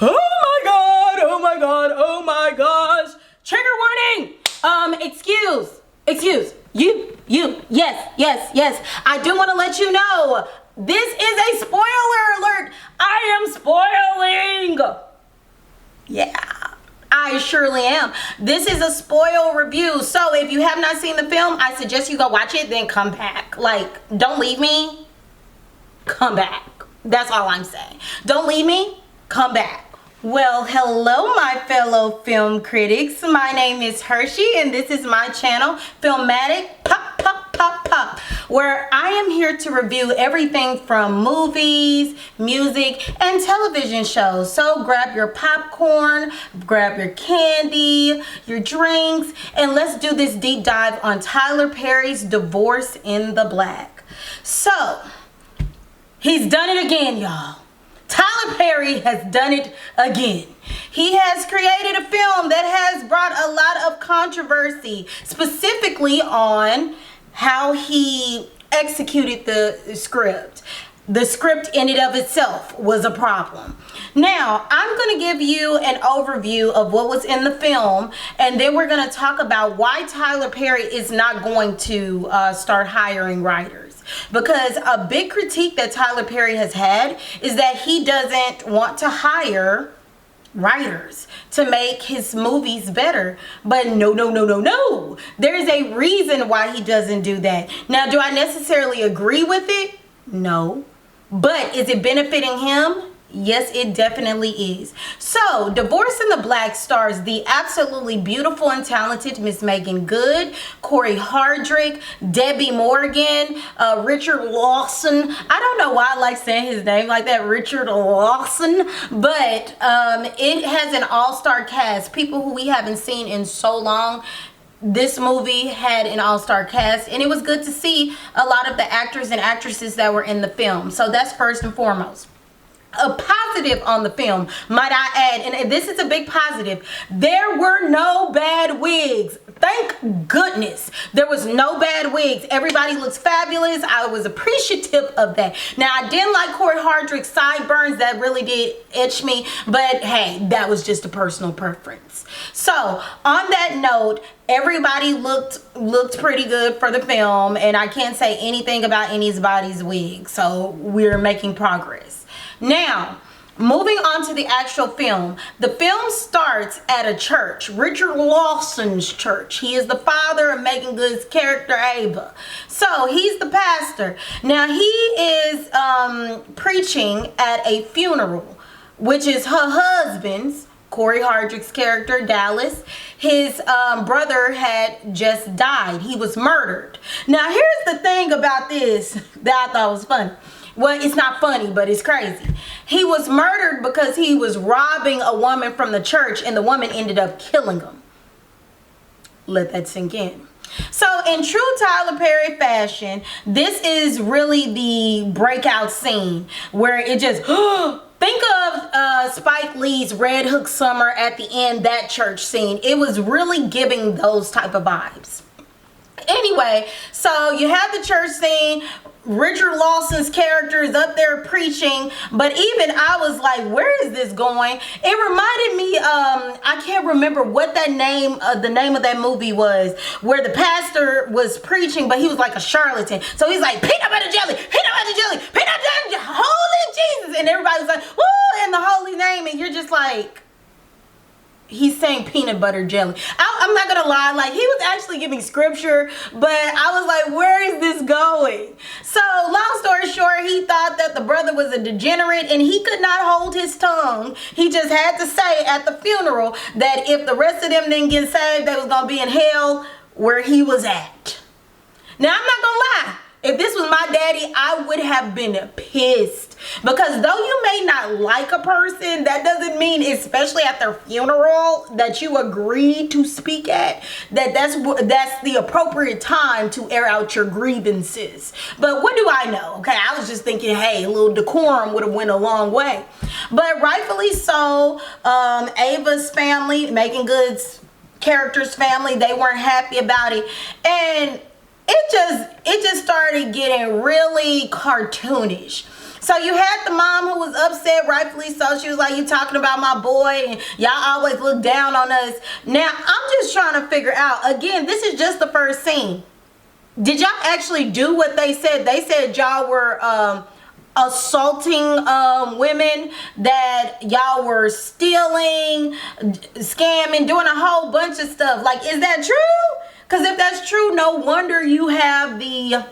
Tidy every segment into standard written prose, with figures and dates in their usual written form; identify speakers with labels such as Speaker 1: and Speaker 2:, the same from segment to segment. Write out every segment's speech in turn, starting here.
Speaker 1: Oh my god, oh my god, oh my gosh. Trigger warning. Yes. I do want to let you know, this is a spoiler alert. I am spoiling. Yeah, I surely am. This is a spoil review. So if you have not seen the film, I suggest you go watch it, then come back. Like, don't leave me. Come back. That's all I'm saying. Don't leave me. Come back. Well, hello, my fellow film critics. My name is Hershey, and this is my channel, Film-A-Tic, pop, where I am here to review everything from movies, music, and television shows. So grab your popcorn, grab your candy, your drinks, and let's do this deep dive on Tyler Perry's Divorce in the Black. So, he's done it again, y'all. Tyler Perry has done it again. He has created a film that has brought a lot of controversy, specifically on how he executed the script. The script in and of itself was a problem. Now, I'm going to give you an overview of what was in the film, and then we're going to talk about why Tyler Perry is not going to start hiring writers. Because a big critique that Tyler Perry has had is that he doesn't want to hire writers to make his movies better. But no. There's a reason why he doesn't do that. Now, do I necessarily agree with it? No. But is it benefiting him? Yes, it definitely is. So, Divorce in the Black stars the absolutely beautiful and talented Miss Megan Good, Corey Hardrick, Debbie Morgan, Richard Lawson. I don't know why I like saying his name like that, Richard Lawson, but it has an all-star cast, people who we haven't seen in so long. This movie had an all-star cast, and it was good to see a lot of the actors and actresses that were in the film. So that's first and foremost. A positive on the film, might I add, and this is a big positive, there were no bad wigs. Thank goodness there was no bad wigs. Everybody looks fabulous. I was appreciative of that. Now, I didn't like Corey Hardrick's sideburns. That really did itch me, but hey, that was just a personal preference. So on that note, everybody looked pretty good for the film, and I can't say anything about anybody's wig, so we're making progress. Now, moving on to the actual film. The film starts at a church, Richard Lawson's church. He is the father of Megan Good's character, Ava. So, he's the pastor. Now, he is preaching at a funeral, which is her husband's, Corey Hardrick's character, Dallas. His brother had just died. He was murdered. Now, here's the thing about this that I thought was funny. Well, it's not funny, but it's crazy. He was murdered because he was robbing a woman from the church, and the woman ended up killing him. Let that sink in. So, in true Tyler Perry fashion, this is really the breakout scene where it just... Think of Spike Lee's Red Hook Summer at the end, that church scene. It was really giving those type of vibes. Anyway, so you have the church scene. Richard Lawson's character is up there preaching, but even I was like, where is this going? It reminded me, I can't remember what that name, the name of that movie was, where the pastor was preaching, but he was like a charlatan. So he's like, peanut butter jelly, peanut butter jelly, peanut butter jelly, holy Jesus. And everybody's like, woo, in the holy name. And you're just like, he's saying peanut butter jelly. I'm not gonna lie, like, he was actually giving scripture, but I was like, where is this going? So long story short, he thought that the brother was a degenerate and he could not hold his tongue. He just had to say at the funeral that if the rest of them didn't get saved, they was gonna be in hell where he was at. Now, I'm not gonna lie, if this was my daddy, I would have been pissed. Because though you may not like a person, that doesn't mean, especially at their funeral that you agreed to speak at, that's the appropriate time to air out your grievances. But what do I know? Okay, I was just thinking, hey, a little decorum would have went a long way. But rightfully so, Ava's family, Megan Good's character's family, they weren't happy about it. And it just started getting really cartoonish. So you had the mom who was upset, rightfully so. She was like, you talking about my boy and y'all always look down on us. Now, I'm just trying to figure out, again, this is just the first scene. Did y'all actually do what they said? They said y'all were assaulting women, that y'all were stealing, scamming, doing a whole bunch of stuff. Like, is that true? Because if that's true, no wonder you have the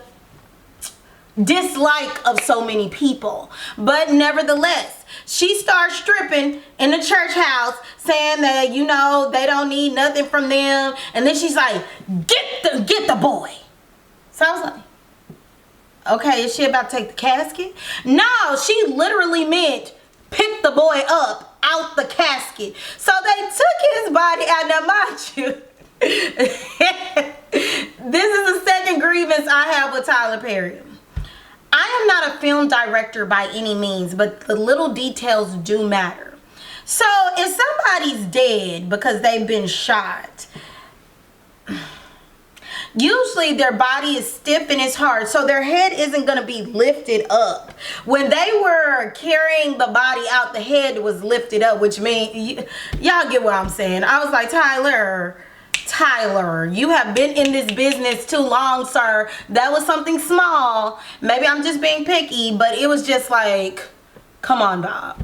Speaker 1: dislike of so many people. But nevertheless, she starts stripping in the church house, saying that, you know, they don't need nothing from them. And then she's like, get the boy. So I was like, okay, is she about to take the casket? No, she literally meant pick the boy up out the casket. So they took his body out. Now, mind you, this is the second grievance I have with Tyler Perry. I am not a film director by any means, but the little details do matter. So if somebody's dead because they've been shot, usually their body is stiff and it's hard, so their head isn't going to be lifted up. When they were carrying the body out, the head was lifted up, which means, y'all get what I'm saying. I was like, Tyler, you have been in this business too long, sir. That was something small. Maybe I'm just being picky, but it was just like, come on, Bob.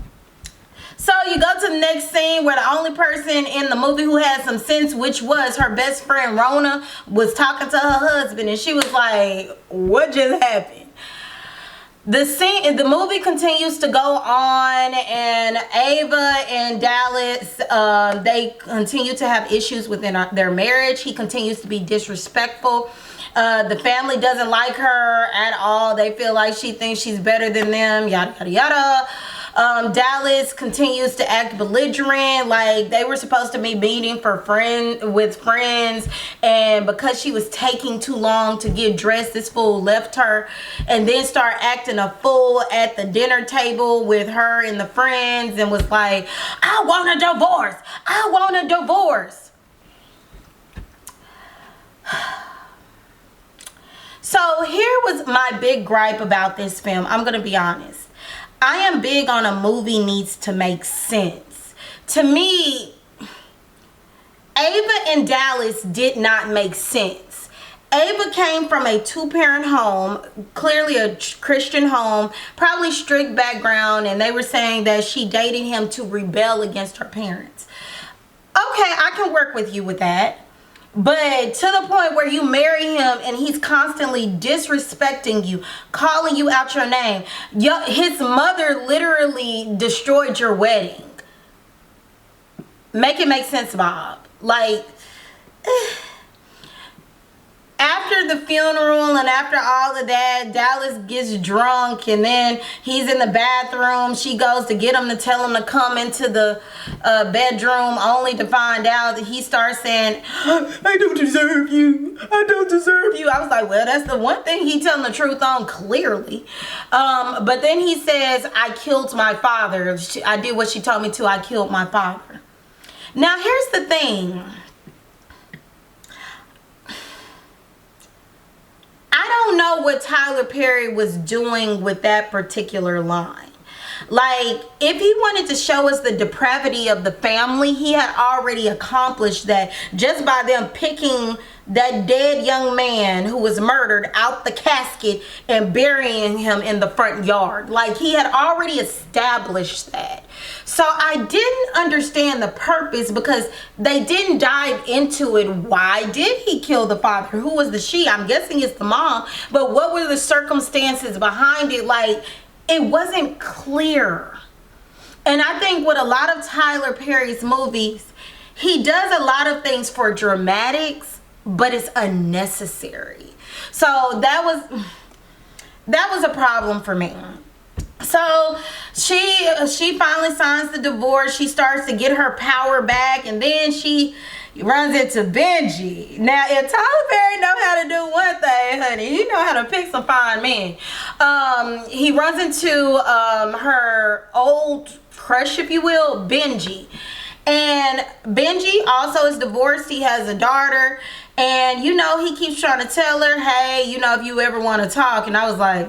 Speaker 1: So you go to the next scene where the only person in the movie who had some sense, which was her best friend Rona, was talking to her husband, and she was like, what just happened? The movie continues to go on, and Ava and Dallas, they continue to have issues within their marriage. He continues to be disrespectful. The family doesn't like her at all. They feel like she thinks she's better than them, yada yada yada. Dallas continues to act belligerent, like they were supposed to be meeting with friends, and because she was taking too long to get dressed, this fool left her and then started acting a fool at the dinner table with her and the friends, and was like, I want a divorce, I want a divorce. So here was my big gripe about this film. I'm gonna be honest. I am big on a movie needs to make sense. To me, Ava and Dallas did not make sense. Ava came from a two-parent home, clearly a Christian home, probably strict background, and they were saying that she dated him to rebel against her parents. Okay, I can work with you with that. But to the point where you marry him and he's constantly disrespecting you, calling you out your name. His mother literally destroyed your wedding. Make it make sense, Bob. Like, after the funeral and after all of that, Dallas gets drunk, and then he's in the bathroom. She goes to get him to tell him to come into the bedroom, only to find out that he starts saying, I don't deserve you. I don't deserve you. I was like, well, that's the one thing he telling the truth on, clearly. But then he says, I killed my father. I did what she told me to. I killed my father. Now, here's the thing. I don't know what Tyler Perry was doing with that particular line. Like, if he wanted to show us the depravity of the family, he had already accomplished that just by them picking that dead young man who was murdered out the casket and burying him in the front yard. Like, he had already established that. So I didn't understand the purpose, because they didn't dive into it. Why did he kill the father? Who was the she? I'm guessing it's the mom. But what were the circumstances behind it? Like, it wasn't clear. And I think with a lot of Tyler Perry's movies, he does a lot of things for dramatics, but it's unnecessary. So that was a problem for me. So she finally signs the divorce. She starts to get her power back, and then she runs into Benji. Now, if Tyler Perry know how to do one thing, honey, he know how to pick some fine men. He runs into her old crush, if you will, Benji. And Benji also is divorced. He has a daughter. And, you know, he keeps trying to tell her, hey, you know, if you ever want to talk. And I was like,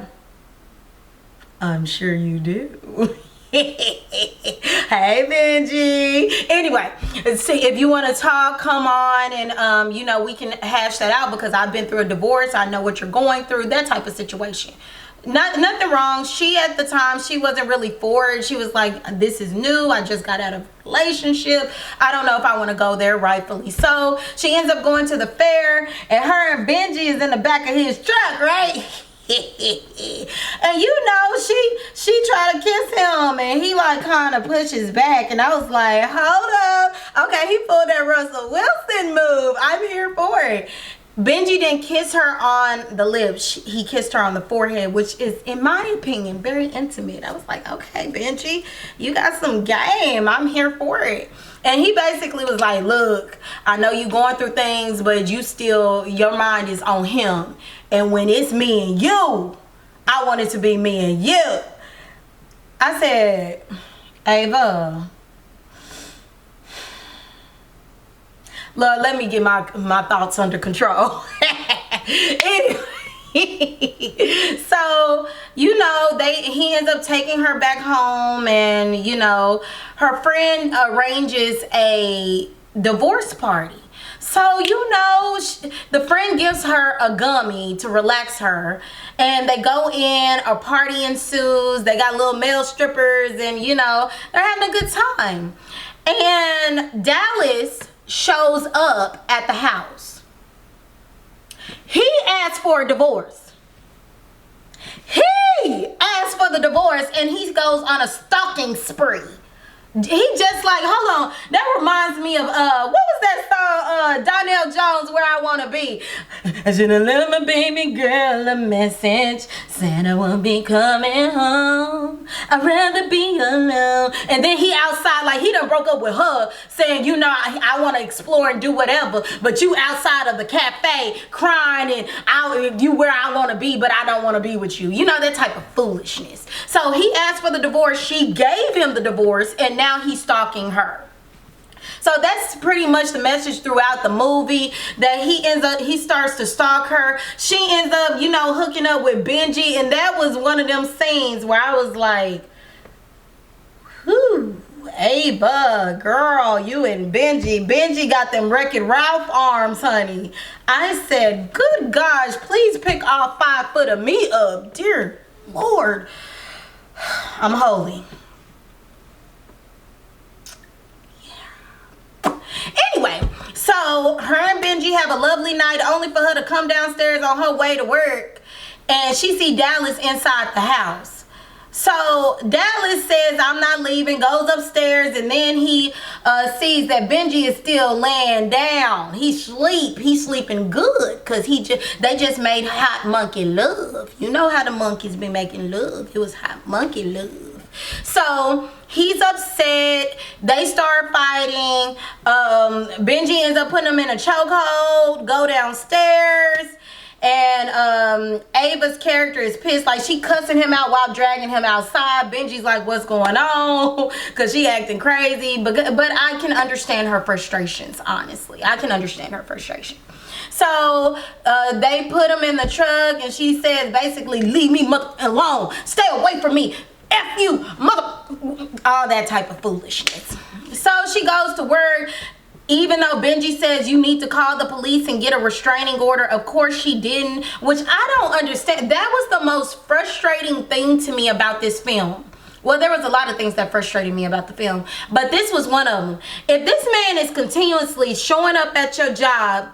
Speaker 1: I'm sure you do. Hey, Benji. Anyway, see, if you want to talk, come on, and you know, we can hash that out, because I've been through a divorce. I know what you're going through, that type of situation. Nothing wrong. She, at the time, she wasn't really for it. She was like, this is new. I just got out of a relationship. I don't know if I want to go there, rightfully so. She ends up going to the fair, and her and Benji is in the back of his truck, right? And you know, she tried to kiss him, and he like kind of pushes back, and I was like, hold up. Okay, he pulled that Russell Wilson move. I'm here for it. Benji didn't kiss her on the lips. He kissed her on the forehead, which is, in my opinion, very intimate. I was like, okay, Benji, you got some game. I'm here for it. And he basically was like, look, I know you going through things, but you still, your mind is on him. And when it's me and you, I want it to be me and you. I said, Ava, look, let me get my thoughts under control. Anyway, so, you know, he ends up taking her back home, and, you know, her friend arranges a divorce party. So, you know, the friend gives her a gummy to relax her, and they go in, a party ensues, they got little male strippers, and, you know, they're having a good time. And Dallas shows up at the house. He asked for a divorce. He asked for the divorce, and he goes on a stalking spree. He just like, hold on, that reminds me of what was that song, Donnell Jones, Where I Wanna Be. I should have left my baby girl a message, said I won't be coming home, I'd rather be alone. And then he outside, like he done broke up with her, saying, you know, I want to explore and do whatever, but you outside of the cafe crying, and you where I want to be, but I don't want to be with you. You know, that type of foolishness. So he asked for the divorce, she gave him the divorce, and now he's stalking her. So that's pretty much the message throughout the movie, that he starts to stalk her. She ends up, you know, hooking up with Benji, and that was one of them scenes where I was like, whew, Ava, girl, you and Benji got them Wreck-It Ralph arms, honey. I said, good gosh, please pick all 5 foot of me up, dear Lord. I'm holy. Anyway, so her and Benji have a lovely night, only for her to come downstairs on her way to work, and she see Dallas inside the house. So Dallas says, I'm not leaving, goes upstairs, and then he sees that Benji is still laying down. He's sleeping good, because they just made hot monkey love. You know how the monkeys be making love. It was hot monkey love. So he's upset. They start fighting. Benji ends up putting him in a chokehold, go downstairs, and Ava's character is pissed. Like, she cussing him out while dragging him outside. Benji's like, what's going on? Because she acting crazy. But I can understand her frustrations, honestly. I can understand her frustration. So they put him in the truck, and she says, basically, leave me alone. Stay away from me. F you, mother, all that type of foolishness. So she goes to work, even though Benji says you need to call the police and get a restraining order. Of course she didn't, which I don't understand. That was the most frustrating thing to me about this film. Well, there was a lot of things that frustrated me about the film, but this was one of them. If this man is continuously showing up at your job,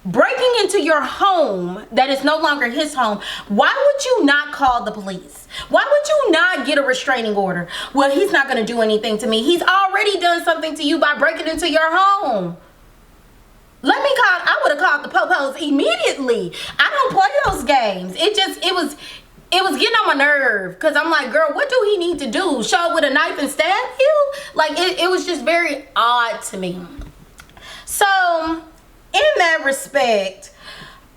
Speaker 1: breaking into your home that is no longer his home, why would you not call the police? Why would you not get a restraining order? Well, he's not going to do anything to me. He's already done something to you by breaking into your home. I would have called the popos immediately. I don't play those games. It was getting on my nerve, because I'm like, girl, what do he need to do? Show up with a knife and stab you? Like, it was just very odd to me. So in that respect,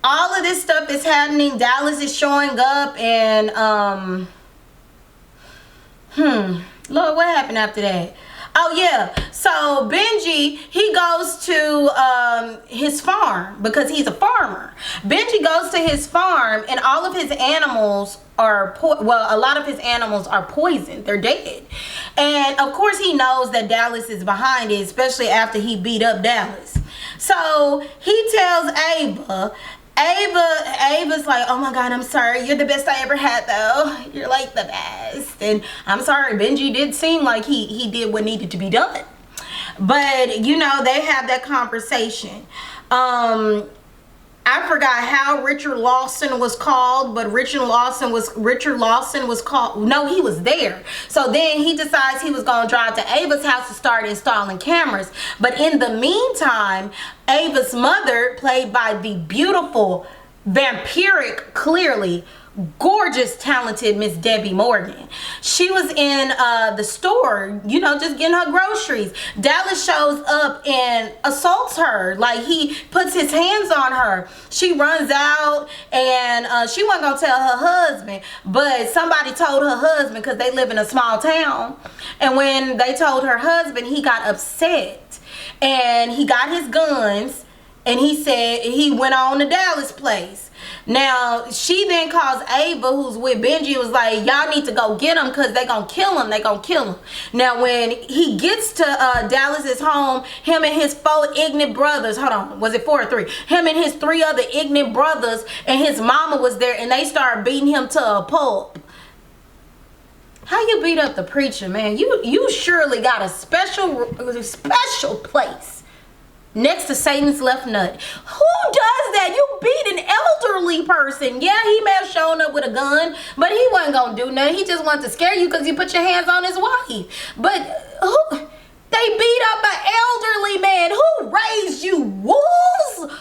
Speaker 1: all of this stuff is happening. Dallas is showing up, and Lord, what happened after that? Oh yeah. So Benji, he goes to his farm because he's a farmer. Benji goes to his farm, and all of his animals are a lot of his animals are poisoned. They're dead. And of course he knows that Dallas is behind it, especially after he beat up Dallas. So he tells Ava's like, oh my God, I'm sorry. You're the best I ever had, though. You're like the best. And I'm sorry, Benji did seem like he did what needed to be done. But, you know, they have that conversation. I forgot how Richard Lawson was called, but Richard Lawson was called. No, he was there. So then he decides he was going to drive to Ava's house to start installing cameras. But in the meantime, Ava's mother, played by the beautiful, vampiric, clearly gorgeous, talented Miss Debbie Morgan. She was in the store, you know, just getting her groceries. Dallas shows up and assaults her. Like, he puts his hands on her. She runs out, and she wasn't gonna tell her husband, but somebody told her husband because they live in a small town. And when they told her husband, he got upset, and he got his guns, and he said he went on to Dallas' place. Now, she then calls Ava, who's with Benji, was like, y'all need to go get him because they gonna kill him. They gonna kill him. Now, when he gets to Dallas's home, him and his 4 ignorant brothers, hold on, was it 4 or 3? Him and his 3 other ignorant brothers and his mama was there, and they started beating him to a pulp. How you beat up the preacher, man? You surely got a special place next to Satan's left nut. Who does that? You beat an elderly person. Yeah, he may have shown up with a gun, but he wasn't gonna do nothing. He just wanted to scare you because you put your hands on his wife. But who? They beat up an elderly man. Who raised you, wolves?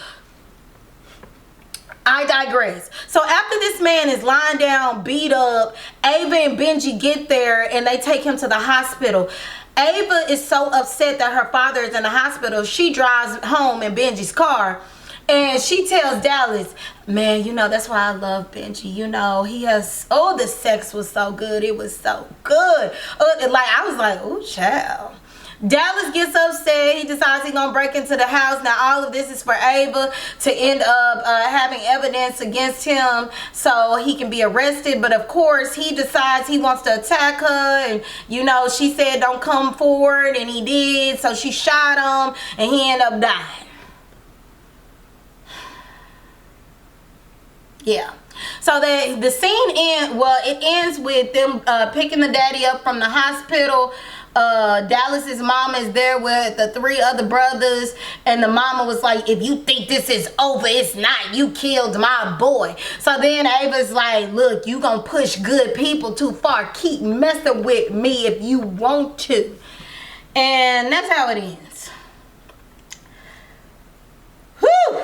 Speaker 1: I digress. So after this man is lying down, beat up, Ava and Benji get there and they take him to the hospital. Ava is so upset that her father is in the hospital. She drives home in Benji's car, and she tells Dallas, man, you know, that's why I love Benji. You know, he has, oh, the sex was so good. It was so good. Like, I was like, oh, child. Dallas gets upset. He decides he's gonna break into the house. Now all of this is for Ava to end up having evidence against him so he can be arrested. But of course he decides he wants to attack her, and you know, she said don't come forward, and he did. So she shot him and he ended up dying. Yeah. So the scene ends with them picking the daddy up from the hospital. Dallas's mama is there with the 3 other brothers, and the mama was like, if you think this is over, it's not. You killed my boy. So then Ava's like, look, you gonna push good people too far. Keep messing with me if you want to. And that's how it ends. Whew.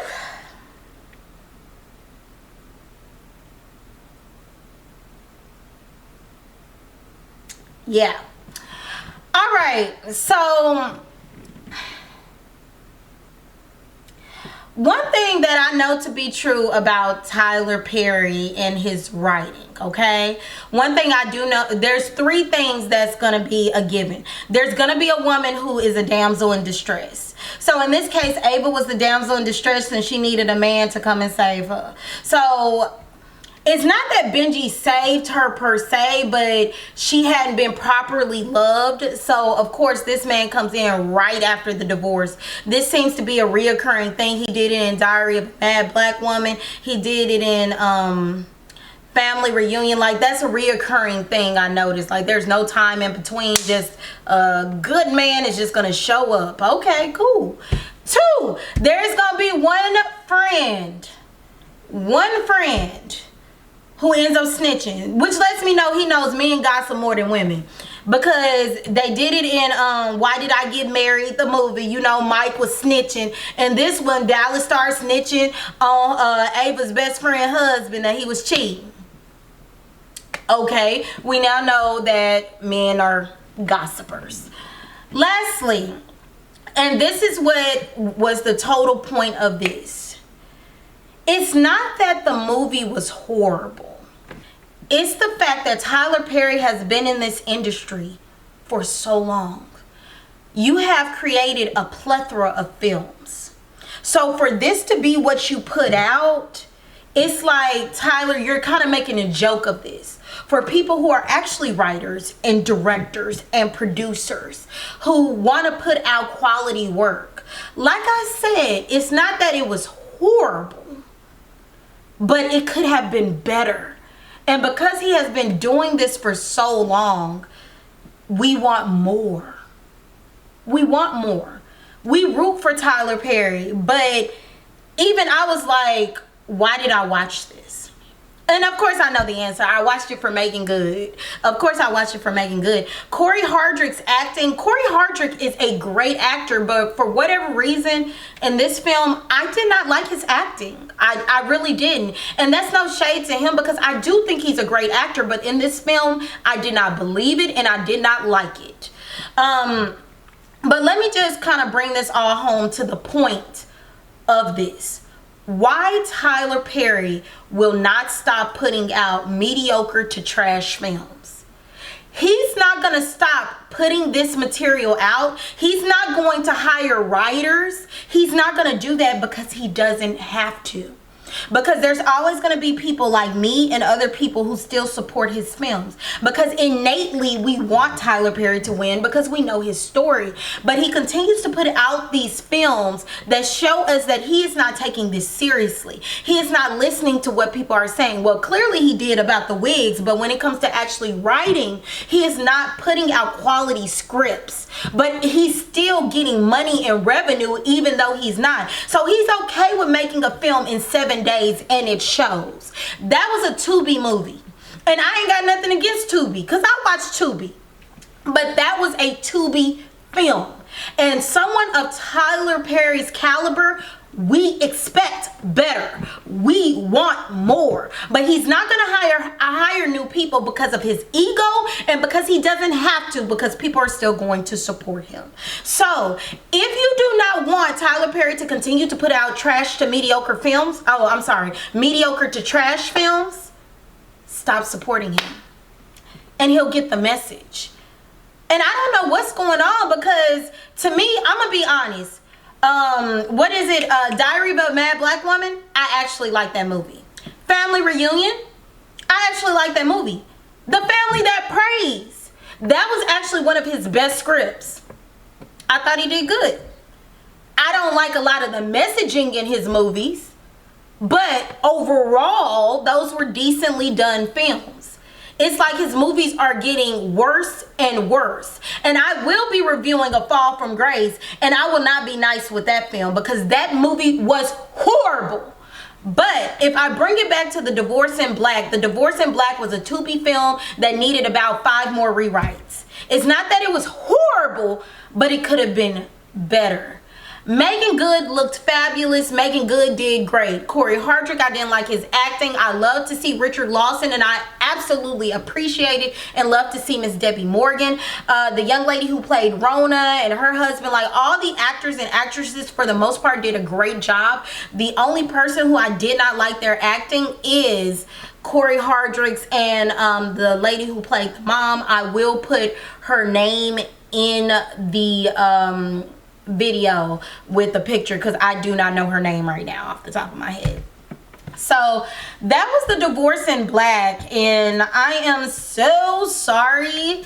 Speaker 1: Yeah. All right, so one thing that I know to be true about Tyler Perry and his writing, okay? One thing I do know, there's 3 things that's going to be a given. There's going to be a woman who is a damsel in distress. So in this case, Ava was the damsel in distress and she needed a man to come and save her. So it's not that Benji saved her per se, but she hadn't been properly loved. So, of course, this man comes in right after the divorce. This seems to be a reoccurring thing. He did it in Diary of a Mad Black Woman. He did it in Family Reunion. Like, that's a reoccurring thing I noticed. Like, there's no time in between. Just a good man is just going to show up. Okay, cool. 2, there's going to be one friend who ends up snitching, which lets me know he knows men gossip more than women, because they did it in Why Did I Get Married, the movie. You know, Mike was snitching, and this one, Dallas started snitching on Ava's best friend husband that he was cheating. Okay, we now know that men are gossipers. Lastly, and this is what was the total point of this, it's not that the movie was horrible. It's the fact that Tyler Perry has been in this industry for so long. you have created a plethora of films. So for this to be what you put out, it's like, Tyler, you're kind of making a joke of this. For people who are actually writers and directors and producers who want to put out quality work. Like I said, it's not that it was horrible, but it could have been better. And because he has been doing this for so long, we want more. We want more. We root for Tyler Perry, but even I was like, why did I watch this? And of course I know the answer. I watched it for Megan Good. Of course I watched it for Megan Good. Corey Hardrick's acting. Corey Hardrick is a great actor, but for whatever reason in this film, I did not like his acting. I really didn't. And that's no shade to him because I do think he's a great actor, but in this film, I did not believe it and I did not like it. But let me just kind of bring this all home to the point of this. Why Tyler Perry will not stop putting out mediocre to trash films. He's not going to stop putting this material out. He's not going to hire writers. He's not going to do that because he doesn't have to. Because there's always going to be people like me and other people who still support his films. Because innately we want Tyler Perry to win because we know his story. But he continues to put out these films that show us that he is not taking this seriously. He is not listening to what people are saying. Well, clearly he did about the wigs, but when it comes to actually writing, he is not putting out quality scripts. But he's still getting money and revenue even though he's not. So he's okay with making a film in 7 days and it shows. That was a Tubi movie. And I ain't got nothing against Tubi because I watched Tubi. But that was a Tubi film. And someone of Tyler Perry's caliber, we expect better. We want more. But he's not going to hire new people because of his ego and because he doesn't have to, because people are still going to support him. So if you do not want Tyler Perry to continue to put out trash to mediocre films, mediocre to trash films, stop supporting him. And he'll get the message. And I don't know what's going on because to me, I'm going to be honest. What is it? Diary of a Mad Black Woman? I actually like that movie. Family Reunion? I actually like that movie. The Family That Prays. That was actually one of his best scripts. I thought he did good. I don't like a lot of the messaging in his movies, but overall, those were decently done films. It's like his movies are getting worse and worse. And I will be reviewing A Fall from Grace, and I will not be nice with that film because that movie was horrible. But if I bring it back to The Divorce in Black, The Divorce in Black was a Tubi film that needed about 5 more rewrites. It's not that it was horrible, but it could have been better. Megan Good looked fabulous. Megan Good did great. Corey Hardrick, I didn't like his acting. I love to see Richard Lawson, and I absolutely appreciate it and love to see Miss Debbie Morgan. The young lady who played Rona and her husband, like all the actors and actresses for the most part did a great job. The only person who I did not like their acting is Corey Hardrick's and the lady who played the mom. I will put her name in the video with the picture because I do not know her name right now off the top of my head. So that was The Divorce in Black, and I am so sorry.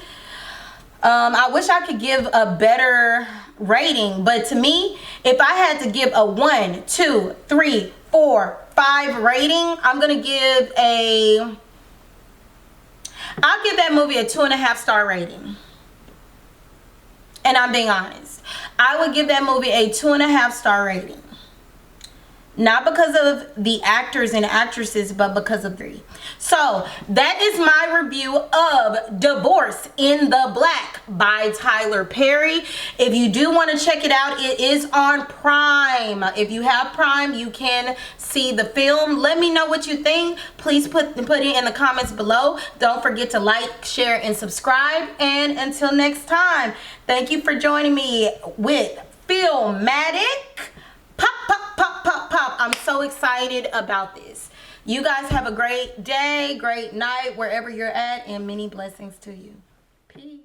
Speaker 1: I wish I could give a better rating, but to me, if I had to give a 1, 2, 3, 4, 5 rating, I'll give that movie a 2.5 star rating. And I'm being honest. I would give that movie a 2.5 star rating. Not because of the actors and actresses, but because of 3. So that is my review of Divorce in the Black by Tyler Perry. If you do want to check it out, it is on Prime. If you have Prime, you can see the film. Let me know what you think. Please put it in the comments below. Don't forget to like, share, and subscribe. And until next time, thank you for joining me with Film-A-Tic. Pop, pop, pop, pop, pop. I'm so excited about this. You guys have a great day, great night, wherever you're at, and many blessings to you. Peace.